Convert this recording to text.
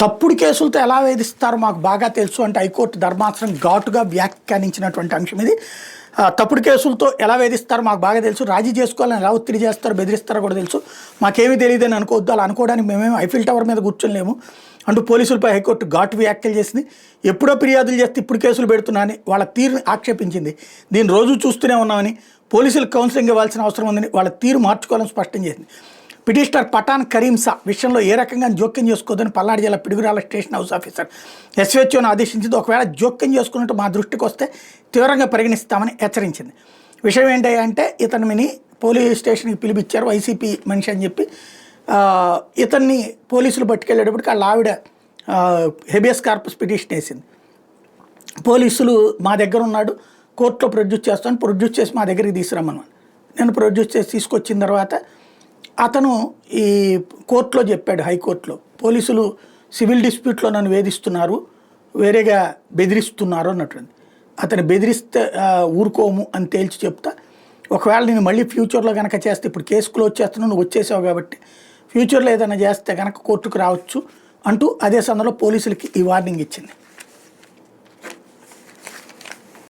తప్పుడు కేసులతో ఎలా వేధిస్తారో మాకు బాగా తెలుసు అంటే హైకోర్టు ధర్మాసనం ఘాటుగా వ్యాఖ్యానించినటువంటి అంశం ఇది. తప్పుడు కేసులతో ఎలా వేధిస్తారో మాకు బాగా తెలుసు, రాజీ చేసుకోవాలని ఎలా ఒత్తిడి చేస్తారో బెదిరిస్తారో కూడా తెలుసు, మాకేమీ తెలియదని అనుకోవద్దు, అలా అనుకోవడానికి మేమేమి ఐఫిల్ టవర్ మీద కూర్చోలేము అంటూ పోలీసులపై హైకోర్టు ఘాటు వ్యాఖ్యలు చేసింది. ఎప్పుడో ఫిర్యాదులు చేస్తే ఇప్పుడు కేసులు పెడుతున్నారని వాళ్ళ తీరుని ఆక్షేపించింది. దీన్ని రోజు చూస్తూనే ఉన్నామని, పోలీసులకు కౌన్సిలింగ్ ఇవ్వాల్సిన అవసరం ఉందని వాళ్ళ తీరు మార్చుకోవాలని స్పష్టం చేసింది. పిటిషనర్ పఠాన్ కరీంసా విషయంలో ఏ రకంగా జోక్యం చేసుకోవద్దని పల్నాడు జిల్లా పిడుగురాళ్ల స్టేషన్ హౌస్ ఆఫీసర్ ఎస్హెచ్ఓను ఆదేశించింది. ఒకవేళ జోక్యం చేసుకున్నట్టు మా దృష్టికి వస్తే తీవ్రంగా పరిగణిస్తామని హెచ్చరించింది. విషయం ఏంటంటే ఇతనిని పోలీస్ స్టేషన్కి పిలిపించారు, వైసీపీ మనిషి అని చెప్పి ఇతన్ని పోలీసులు పట్టుకెళ్ళేటప్పటికి వాళ్ళ ఆవిడ హెబియస్ కార్పస్ పిటిషన్ వేసింది. పోలీసులు మా దగ్గర ఉన్నాడు, కోర్టులో ప్రొడ్యూస్ చేస్తాను, ప్రొడ్యూస్ చేసి మా దగ్గరికి తీసుకురమ్మన్నాను. నేను ప్రొడ్యూస్ చేసి తీసుకొచ్చిన తర్వాత అతను ఈ కోర్టులో చెప్పాడు, హైకోర్టులో పోలీసులు సివిల్ డిస్ప్యూట్లో నన్ను వేధిస్తున్నారు, వేరేగా బెదిరిస్తున్నారు అన్నట్టుంది. అతను బెదిరిస్తే ఊరుకోము అని తేల్చి చెప్తా, ఒకవేళ నేను మళ్ళీ ఫ్యూచర్లో కనుక చేస్తే, ఇప్పుడు కేసు క్లోజ్ చేస్తున్నాను, నువ్వు వచ్చేసావు కాబట్టి ఫ్యూచర్లో ఏదైనా చేస్తే కనుక కోర్టుకు రావచ్చు అంటూ అదే సందర్భంలో పోలీసులకి ఈ వార్నింగ్ ఇచ్చింది.